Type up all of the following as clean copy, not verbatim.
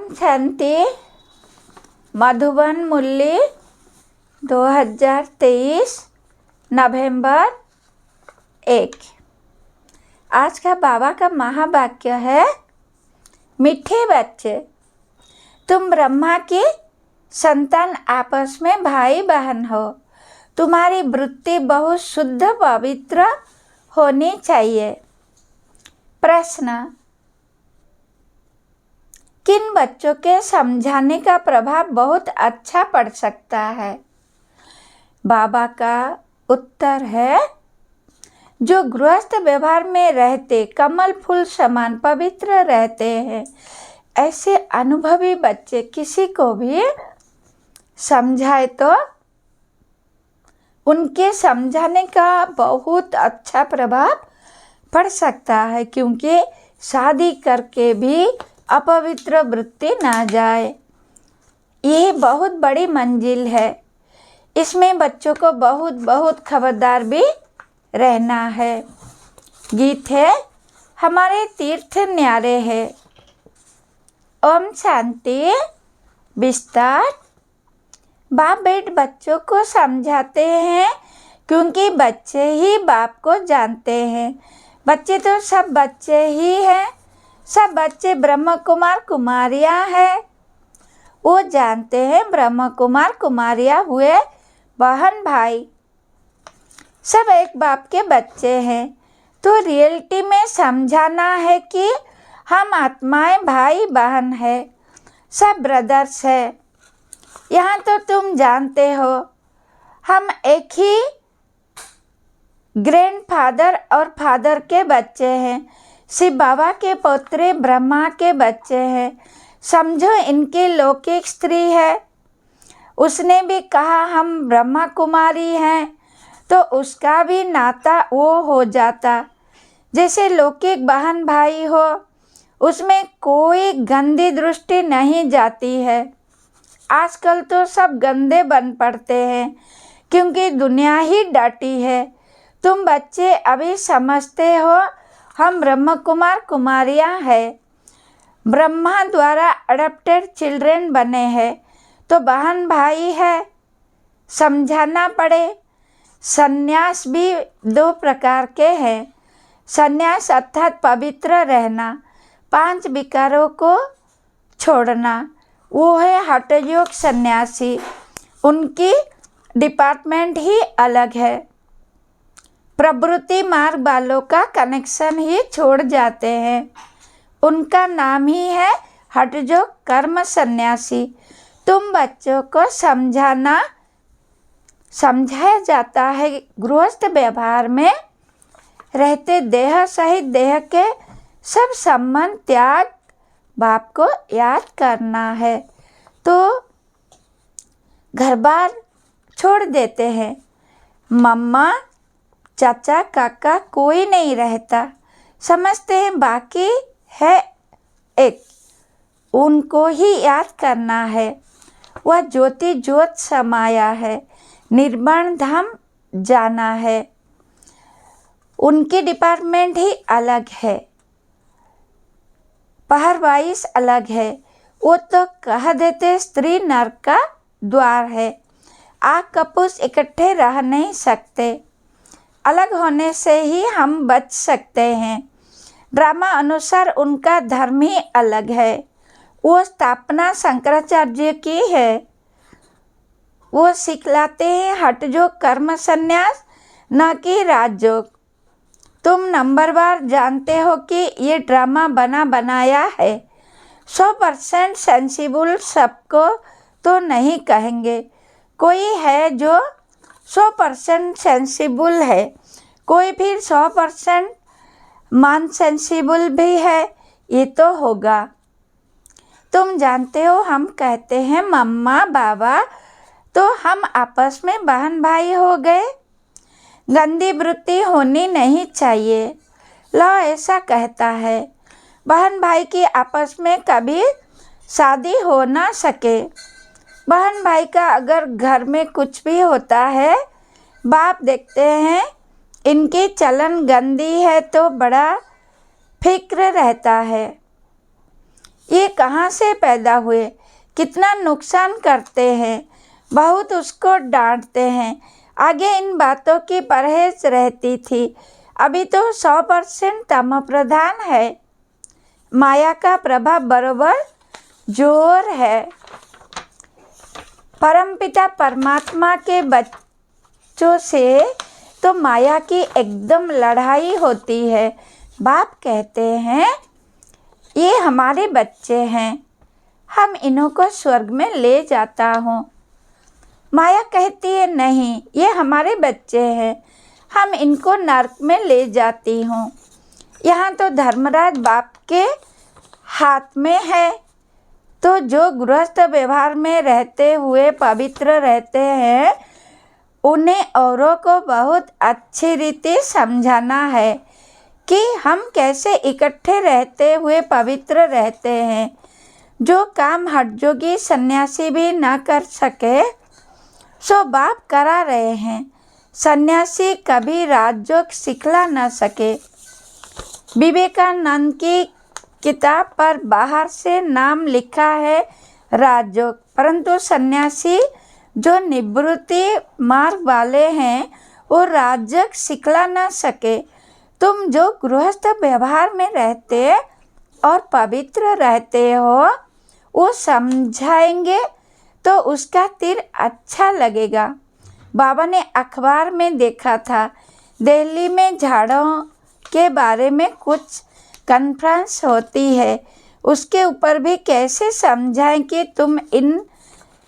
ओम शांति। मधुबन मुरली 2023 नवंबर 1। आज का बाबा का महावाक्य है, मीठे बच्चे, तुम ब्रह्मा की संतान आपस में भाई बहन हो। तुम्हारी वृत्ति बहुत शुद्ध पवित्र होनी चाहिए। प्रश्न, किन बच्चों के समझाने का प्रभाव बहुत अच्छा पड़ सकता है? बाबा का उत्तर है, जो गृहस्थ व्यवहार में रहते कमल फूल समान पवित्र रहते हैं, ऐसे अनुभवी बच्चे किसी को भी समझाए तो उनके समझाने का बहुत अच्छा प्रभाव पड़ सकता है, क्योंकि शादी करके भी अपवित्र वृत्ति ना जाए। यह बहुत बड़ी मंजिल है। इसमें बच्चों को बहुत बहुत खबरदार भी रहना है। गीत है, हमारे तीर्थ न्यारे है। ओम शांति। विस्तार। बाप बेट बच्चों को समझाते हैं, क्योंकि बच्चे ही बाप को जानते हैं। बच्चे तो सब बच्चे ही हैं। सब बच्चे ब्रह्म कुमार कुमारियाँ हैं। वो जानते हैं ब्रह्म कुमार कुमारियाँ हुए बहन भाई, सब एक बाप के बच्चे हैं। तो रियलिटी में समझाना है कि हम आत्माएं भाई बहन है, सब ब्रदर्स है। यहाँ तो तुम जानते हो, हम एक ही ग्रैंडफादर और फादर के बच्चे हैं। शिव बाबा के पोतरे ब्रह्मा के बच्चे हैं। समझो, इनकी लौकिक स्त्री है, उसने भी कहा हम ब्रह्मा कुमारी हैं, तो उसका भी नाता वो हो जाता। जैसे लौकिक बहन भाई हो, उसमें कोई गंदी दृष्टि नहीं जाती है। आजकल तो सब गंदे बन पड़ते हैं, क्योंकि दुनिया ही डांटी है। तुम बच्चे अभी समझते हो हम ब्रह्म कुमार कुमारियाँ हैं, ब्रह्मा द्वारा अडॉप्टेड चिल्ड्रन बने हैं, तो बहन भाई है, समझाना पड़े। संन्यास भी 2 प्रकार के हैं। संन्यास अर्थात पवित्र रहना, 5 विकारों को छोड़ना, वो है हठयोग सन्यासी। उनकी डिपार्टमेंट ही अलग है। प्रवृत्ति मार्ग वालों का कनेक्शन ही छोड़ जाते हैं। उनका नाम ही है हठयोग कर्म सन्यासी। तुम बच्चों को समझाया जाता है, गृहस्थ व्यवहार में रहते देह सहित देह के सब संबंध त्याग बाप को याद करना है। तो घर बार छोड़ देते हैं। मम्मा चाचा काका कोई नहीं रहता, समझते हैं बाकी है एक, उनको ही याद करना है। वह ज्योति ज्योत समाया है, निर्वाण धाम जाना है। उनकी डिपार्टमेंट ही अलग है, पहर 22 अलग है। वो तो कह देते स्त्री नरक का द्वार है। आग कपूस इकट्ठे रह नहीं सकते। अलग होने से ही हम बच सकते हैं। ड्रामा अनुसार उनका धर्म ही अलग है। वो स्थापना शंकराचार्य की है। वो सिखलाते हैं हठयोग कर्म संन्यास, न कि राजयोग। तुम नंबरवार जानते हो कि ये ड्रामा बना बनाया है। 100% सेंसिबल सबको तो नहीं कहेंगे। कोई है जो 100% सेंसिबल है, कोई फिर 100% मान सेंसिबल भी है, ये तो होगा। तुम जानते हो, हम कहते हैं मम्मा बाबा, तो हम आपस में बहन भाई हो गए। गंदी वृत्ति होनी नहीं चाहिए। लॉ ऐसा कहता है, बहन भाई की आपस में कभी शादी हो ना सके। बहन भाई का अगर घर में कुछ भी होता है, बाप देखते हैं इनकी चलन गंदी है, तो बड़ा फिक्र रहता है। ये कहाँ से पैदा हुए, कितना नुकसान करते हैं, बहुत उसको डांटते हैं। आगे इन बातों की परहेज रहती थी, अभी तो 100% तम प्रधान है। माया का प्रभाव बरोबर जोर है। परमपिता परमात्मा के बच्चों से तो माया की एकदम लड़ाई होती है। बाप कहते हैं ये हमारे बच्चे हैं, हम इन्हों को स्वर्ग में ले जाता हूँ। माया कहती है नहीं, ये हमारे बच्चे हैं, हम इनको नरक में ले जाती हूँ। यहाँ तो धर्मराज बाप के हाथ में है। तो जो गृहस्थ व्यवहार में रहते हुए पवित्र रहते हैं, उन्हें औरों को बहुत अच्छी रीति समझाना है कि हम कैसे इकट्ठे रहते हुए पवित्र रहते हैं। जो काम हठयोगी सन्यासी भी न कर सके सो बाप करा रहे हैं। सन्यासी कभी राजयोग सिखला न सके। विवेकानंद की किताब पर बाहर से नाम लिखा है राजयोग, परंतु सन्यासी जो निवृत्ति मार्ग वाले हैं वो राजयोग सिखला न सके। तुम जो गृहस्थ व्यवहार में रहते और पवित्र रहते हो वो समझाएंगे तो उसका तीर अच्छा लगेगा। बाबा ने अखबार में देखा था, दिल्ली में झाड़ों के बारे में कुछ कॉन्फ्रेंस होती है, उसके ऊपर भी कैसे समझाएं कि तुम इन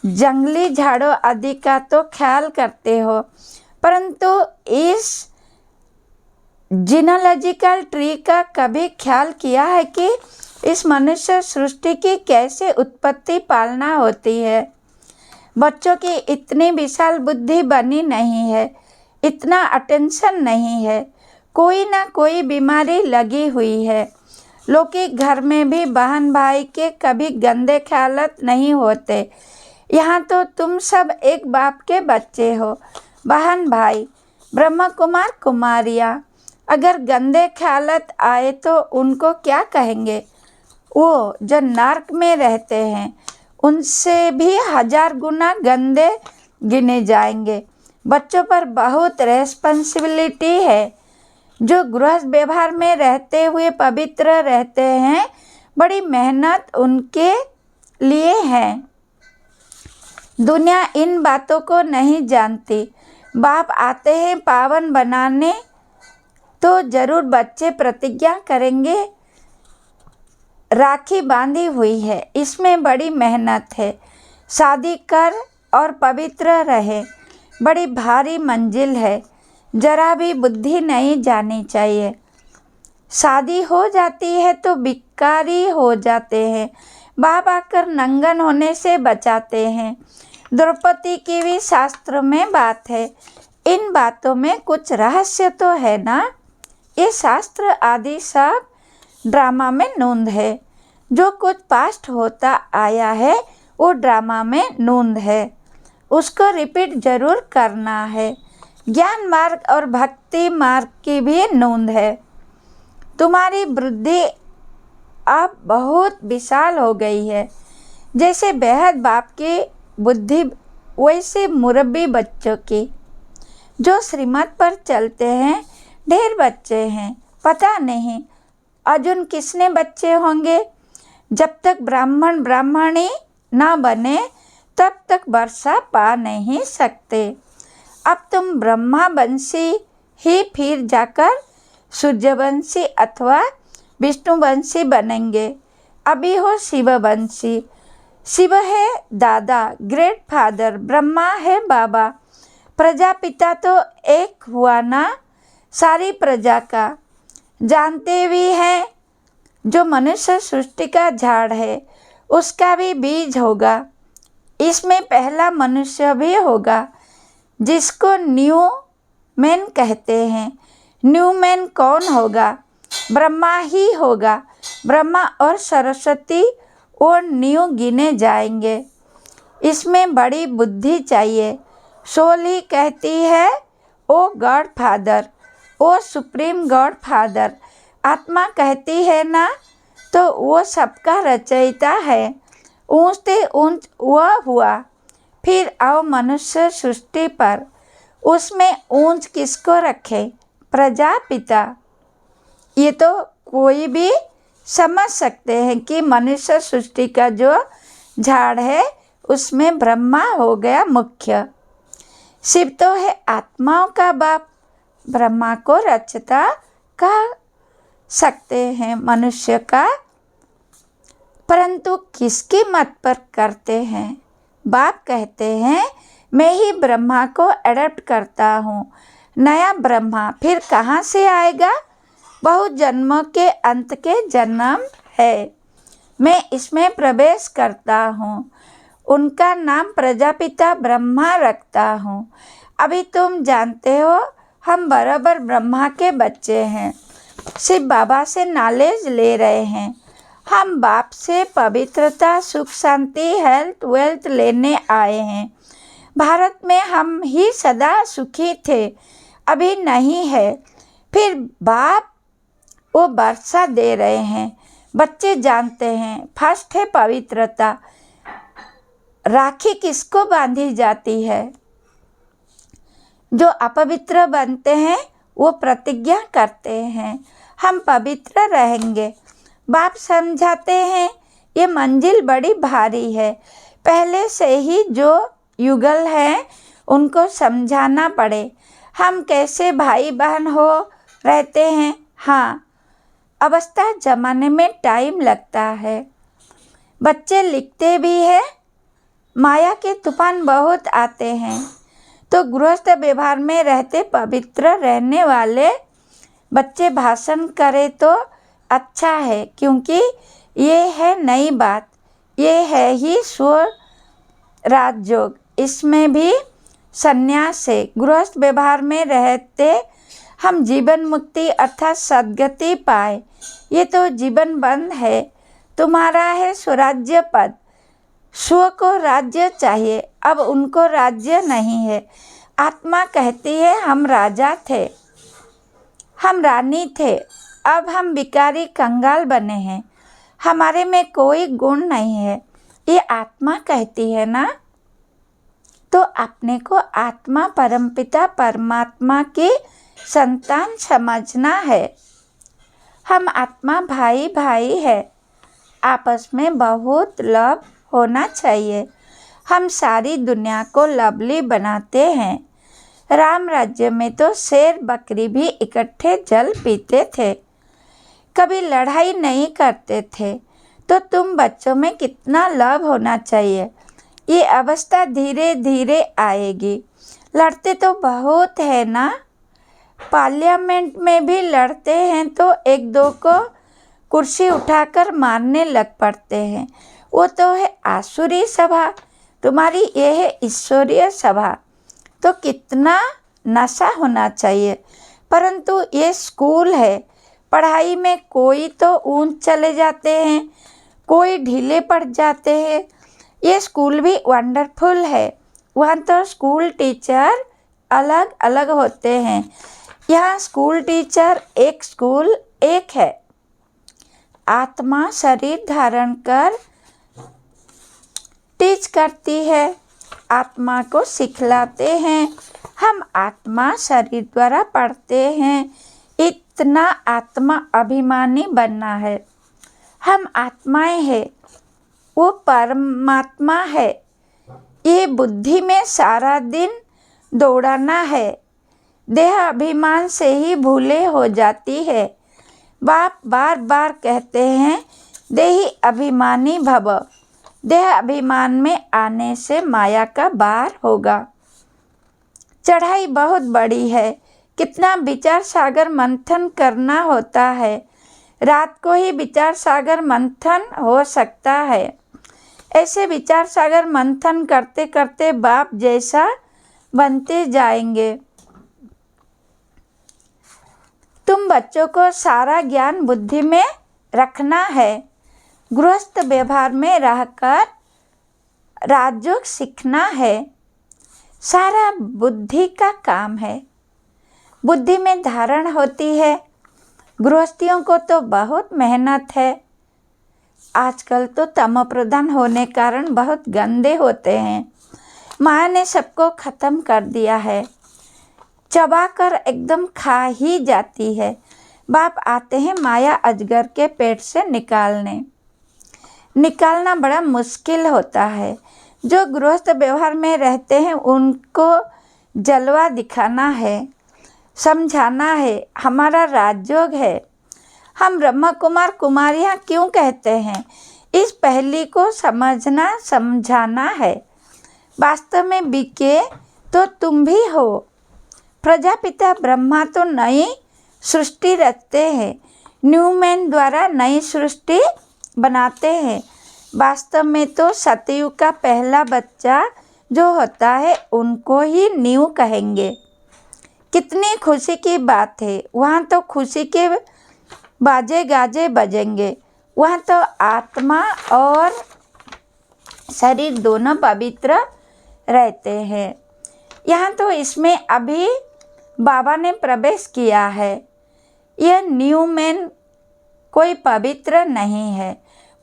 जंगली झाड़ों आदि का तो ख्याल करते हो, परंतु इस जीनोलॉजिकल ट्री का कभी ख्याल किया है कि इस मनुष्य सृष्टि की कैसे उत्पत्ति पालना होती है। बच्चों की इतनी विशाल बुद्धि बनी नहीं है, इतना अटेंशन नहीं है, कोई ना कोई बीमारी लगी हुई है। लौकिक घर में भी बहन भाई के कभी गंदे ख्यालत नहीं होते। यहाँ तो तुम सब एक बाप के बच्चे हो। बहन भाई, ब्रह्म कुमार कुमारियाँ अगर गंदे ख्यालत आए तो उनको क्या कहेंगे? वो जो नर्क में रहते हैं उनसे भी 1000 गुना गंदे गिने जाएंगे। बच्चों पर बहुत रेस्पॉन्सिबिलिटी है। जो गृहस्थ व्यवहार में रहते हुए पवित्र रहते हैं, बड़ी मेहनत उनके लिए है। दुनिया इन बातों को नहीं जानती। बाप आते हैं पावन बनाने, तो जरूर बच्चे प्रतिज्ञा करेंगे। राखी बांधी हुई है, इसमें बड़ी मेहनत है। शादी कर और पवित्र रहे, बड़ी भारी मंजिल है, जरा भी बुद्धि नहीं जानी चाहिए। शादी हो जाती है तो भिखारी हो जाते हैं। बाप आकर नंगन होने से बचाते हैं। द्रौपदी की भी शास्त्र में बात है। इन बातों में कुछ रहस्य तो है ना। ये शास्त्र आदि सब ड्रामा में नूंद है। जो कुछ पास्ट होता आया है वो ड्रामा में नूंद है, उसको रिपीट जरूर करना है। ज्ञान मार्ग और भक्ति मार्ग की भी नूंद है। तुम्हारी बुद्धि अब बहुत विशाल हो गई है। जैसे बेहद बाप की बुद्धि वैसे मुरब्बी बच्चों की। जो श्रीमत पर चलते हैं, ढेर बच्चे हैं, पता नहीं अर्जुन किसने बच्चे होंगे। जब तक ब्राह्मण ब्राह्मणी ना बने तब तक वर्षा पा नहीं सकते। अब तुम ब्रह्मावंशी ही फिर जाकर सूर्यवंशी अथवा विष्णुवंशी बनेंगे। अभी हो शिववंशी। शिव है दादा, ग्रेट फादर, ब्रह्मा है बाबा। प्रजापिता तो एक हुआ ना, सारी प्रजा का। जानते भी हैं जो मनुष्य सृष्टि का झाड़ है उसका भी बीज होगा। इसमें पहला मनुष्य भी होगा जिसको न्यू मैन कहते हैं। न्यू मैन कौन होगा? ब्रह्मा ही होगा। ब्रह्मा और सरस्वती वो न्यू गिने जाएंगे। इसमें बड़ी बुद्धि चाहिए। सोल ही कहती है ओ गॉड फादर, ओ सुप्रीम गॉड फादर। आत्मा कहती है ना तो वो सबका रचयिता है। ऊंचते ऊंच वह हुआ। फिर आओ मनुष्य सृष्टि पर, उसमें ऊंच किसको रखे? प्रजापिता। ये तो कोई भी समझ सकते हैं कि मनुष्य सृष्टि का जो झाड़ है उसमें ब्रह्मा हो गया मुख्य। शिव तो है आत्माओं का बाप, ब्रह्मा को रचता कह सकते हैं मनुष्य का। परंतु किसकी मत पर करते हैं? बाप कहते हैं मैं ही ब्रह्मा को एडप्ट करता हूँ। नया ब्रह्मा फिर कहाँ से आएगा? बहुत जन्मों के अंत के जन्म है, मैं इसमें प्रवेश करता हूँ। उनका नाम प्रजापिता ब्रह्मा रखता हूँ। अभी तुम जानते हो हम बराबर ब्रह्मा के बच्चे हैं। शिव बाबा से नॉलेज ले रहे हैं। हम बाप से पवित्रता, सुख, शांति, हेल्थ, वेल्थ लेने आए हैं। भारत में हम ही सदा सुखी थे, अभी नहीं है। फिर बाप वो वर्षा दे रहे हैं। बच्चे जानते हैं फर्स्ट है पवित्रता। राखी किसको बांधी जाती है? जो अपवित्र बनते हैं वो प्रतिज्ञा करते हैं हम पवित्र रहेंगे। बाप समझाते हैं ये मंजिल बड़ी भारी है, पहले से ही जो युगल हैं उनको समझाना पड़े। हम कैसे भाई बहन हो रहते हैं। हाँ, अवस्था जमाने में टाइम लगता है। बच्चे लिखते भी हैं, माया के तूफान बहुत आते हैं। तो गृहस्थ व्यवहार में रहते पवित्र रहने वाले बच्चे भाषण करें तो अच्छा है, क्योंकि ये है नई बात। ये है ही स्वराजयोग। इसमें भी संन्यास है। गृहस्थ व्यवहार में रहते हम जीवन मुक्ति अर्थात सद्गति पाए। ये तो जीवन बंद है। तुम्हारा है स्वराज्य पद। स्व को राज्य चाहिए, अब उनको राज्य नहीं है। आत्मा कहती है हम राजा थे, हम रानी थे, अब हम भिखारी कंगाल बने हैं, हमारे में कोई गुण नहीं है। ये आत्मा कहती है ना। तो अपने को आत्मा परमपिता परमात्मा की संतान समझना है। हम आत्मा भाई भाई है, आपस में बहुत लव होना चाहिए। हम सारी दुनिया को लवली बनाते हैं। राम राज्य में तो शेर बकरी भी इकट्ठे जल पीते थे, कभी लड़ाई नहीं करते थे। तो तुम बच्चों में कितना लव होना चाहिए। ये अवस्था धीरे धीरे आएगी। लड़ते तो बहुत है ना, पार्लियामेंट में भी लड़ते हैं तो एक दो को कुर्सी उठाकर मारने लग पड़ते हैं। वो तो है आसुरी सभा, तुम्हारी ये है ईश्वरीय सभा। तो कितना नशा होना चाहिए। परंतु ये स्कूल है, पढ़ाई में कोई तो ऊंच चले जाते हैं, कोई ढीले पड़ जाते हैं। ये स्कूल भी वंडरफुल है। वहाँ तो स्कूल टीचर अलग अलग होते हैं। यहाँ स्कूल टीचर एक स्कूल एक है। आत्मा शरीर धारण कर टीच करती है, आत्मा को सिखलाते हैं। हम आत्मा शरीर द्वारा पढ़ते हैं। इतना आत्मा अभिमानी बनना है। हम आत्माएं हैं, वो परमात्मा है। ये बुद्धि में सारा दिन दौड़ाना है। देह अभिमान से ही भूले हो जाती है। बाप बार बार कहते हैं देही अभिमानी भव। देह अभिमान में आने से माया का बार होगा। चढ़ाई बहुत बड़ी है, कितना विचार सागर मंथन करना होता है। रात को ही विचार सागर मंथन हो सकता है। ऐसे विचार सागर मंथन करते करते बाप जैसा बनते जाएंगे। तुम बच्चों को सारा ज्ञान बुद्धि में रखना है। गृहस्थ व्यवहार में रहकर राजयोग सीखना है। सारा बुद्धि का काम है। बुद्धि में धारण होती है। गृहस्थियों को तो बहुत मेहनत है। आजकल तो तमो प्रधान होने कारण बहुत गंदे होते हैं। माया ने सबको ख़त्म कर दिया है, चबाकर एकदम खा ही जाती है। बाप आते हैं माया अजगर के पेट से निकालना बड़ा मुश्किल होता है। जो गृहस्थ व्यवहार में रहते हैं उनको जलवा दिखाना है, समझाना है, हमारा राजयोग है। हम ब्रह्मा कुमार कुमारियाँ क्यों कहते हैं, इस पहली को समझाना है। वास्तव में बीके तो तुम भी हो। प्रजापिता ब्रह्मा तो नई सृष्टि रचते हैं, न्यूमैन द्वारा नई सृष्टि बनाते हैं। वास्तव में तो सतयुग का पहला बच्चा जो होता है उनको ही न्यू कहेंगे। कितनी खुशी की बात है, वहाँ तो खुशी के बाजे गाजे बजेंगे। वहाँ तो आत्मा और शरीर दोनों पवित्र रहते हैं। यहाँ तो इसमें अभी बाबा ने प्रवेश किया है। यह न्यू मैन कोई पवित्र नहीं है।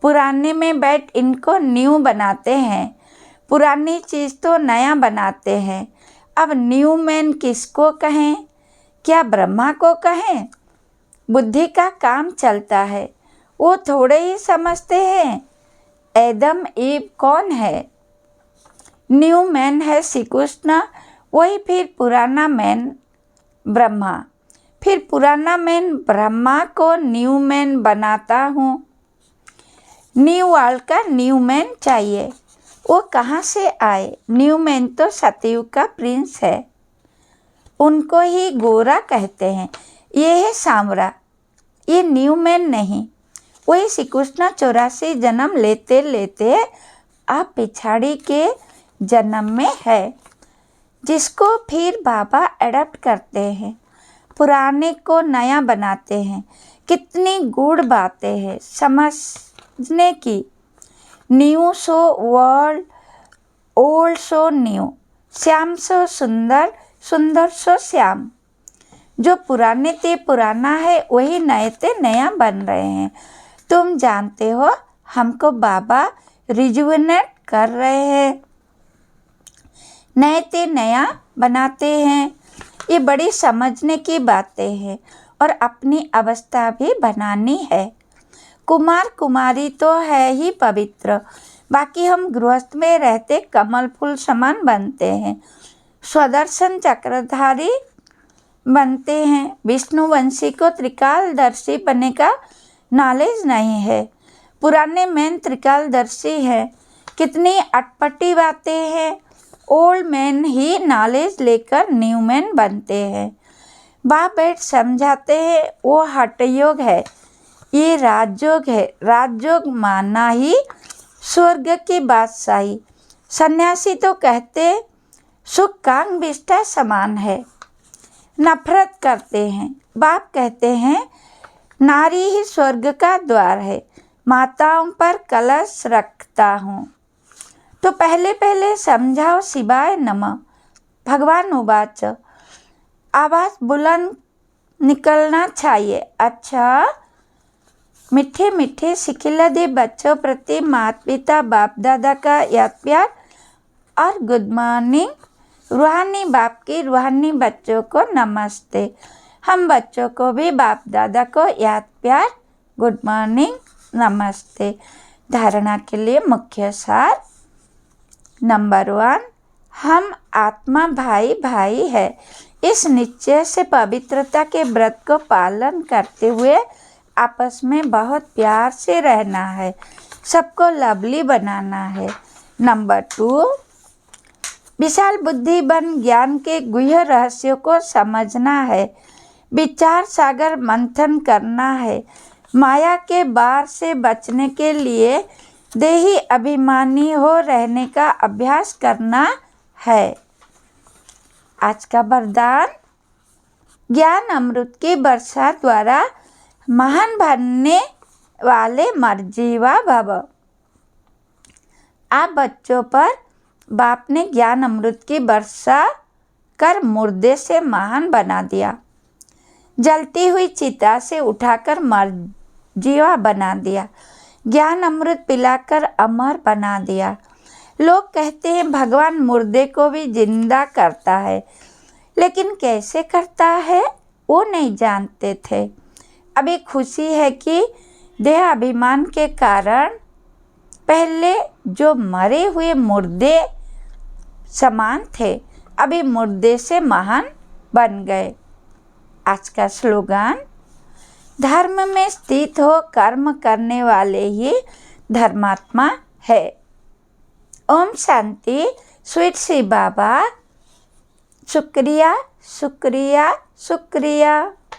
पुराने में बैठ इनको न्यू बनाते हैं। पुरानी चीज़ तो नया बनाते हैं। अब न्यू मैन किसको कहें, क्या ब्रह्मा को कहें? बुद्धि का काम चलता है, वो थोड़े ही समझते हैं एदम ईव कौन है। न्यू मैन है श्री कृष्ण, वही फिर पुराना मैन ब्रह्मा, फिर पुराना मैन ब्रह्मा को न्यू मैन बनाता हूँ। न्यू वर्ल्ड का न्यू मैन चाहिए, वो कहाँ से आए? न्यू मैन तो सतयुग का प्रिंस है, उनको ही गोरा कहते हैं। ये है सांवरा, ये न्यू मैन नहीं। वही श्री कृष्ण 84 जन्म लेते लेते आप पिछाड़ी के जन्म में है, जिसको फिर बाबा एडप्ट करते हैं, पुराने को नया बनाते हैं। कितनी गूढ़ बातें हैं समझने की। न्यू सो वर्ल्ड, ओल्ड सो न्यू, श्याम सो सुंदर, सुंदर सो श्याम। जो पुराने ते पुराना है, वही नए ते नया बन रहे हैं। तुम जानते हो हमको बाबा रिजुवेनेट कर रहे हैं, नए ते नया बनाते हैं। ये बड़ी समझने की बातें हैं और अपनी अवस्था भी बनानी है। कुमार कुमारी तो है ही पवित्र, बाकी हम गृहस्थ में रहते कमल फूल समान बनते हैं, स्वदर्शन चक्रधारी बनते हैं। विष्णुवंशी को त्रिकालदर्शी बनने का नॉलेज नहीं है। पुराने मैन त्रिकालदर्शी है। कितनी अटपटी बातें हैं। ओल्ड मैन ही नॉलेज लेकर न्यू मैन बनते हैं। बाप बैठ समझाते हैं वो हठयोग है, ये राजयोग है। राजयोग मानना ही स्वर्ग की बादशाही। सन्यासी तो कहते सुख कांग विष्ठा समान है, नफरत करते हैं। बाप कहते हैं नारी ही स्वर्ग का द्वार है, माताओं पर कलश रखता हूँ। तो पहले समझाओ शिवाय नमः। भगवान उवाच, आवाज़ बुलंद निकलना चाहिए। अच्छा, मीठे मीठे सिखिलदे बच्चों प्रति माता पिता बाप दादा का याद प्यार और गुड मॉर्निंग। रूहानी बाप की रूहानी बच्चों को नमस्ते। हम बच्चों को भी बाप दादा को याद प्यार, गुड मॉर्निंग, नमस्ते। धारणा के लिए मुख्य सार। नंबर 1, हम आत्मा भाई भाई है। इस निश्चय से पवित्रता के व्रत को पालन करते हुए आपस में बहुत प्यार से रहना है, सबको लवली बनाना है। नंबर 2, विशाल बुद्धि बन ज्ञान के गुह्य रहस्यों को समझना है, विचार सागर मंथन करना है। माया के बार से बचने के लिए देही अभिमानी हो रहने का अभ्यास करना है। आज का वरदान, ज्ञान अमृत की वर्षा द्वारा महान बनने वाले मर्जीवा भव। आप बच्चों पर बाप ने ज्ञान अमृत की वर्षा कर मुर्दे से महान बना दिया, जलती हुई चिता से उठाकर मर्जीवा बना दिया। ज्ञान अमृत पिलाकर अमर बना दिया। लोग कहते हैं भगवान मुर्दे को भी जिंदा करता है, लेकिन कैसे करता है वो नहीं जानते थे। अभी खुशी है कि देह अभिमान के कारण पहले जो मरे हुए मुर्दे समान थे, अभी मुर्दे से महान बन गए। आज का स्लोगन, धर्म में स्थित हो कर्म करने वाले ही धर्मात्मा है। ओम शांति। स्वीट सी बाबा, शुक्रिया शुक्रिया शुक्रिया।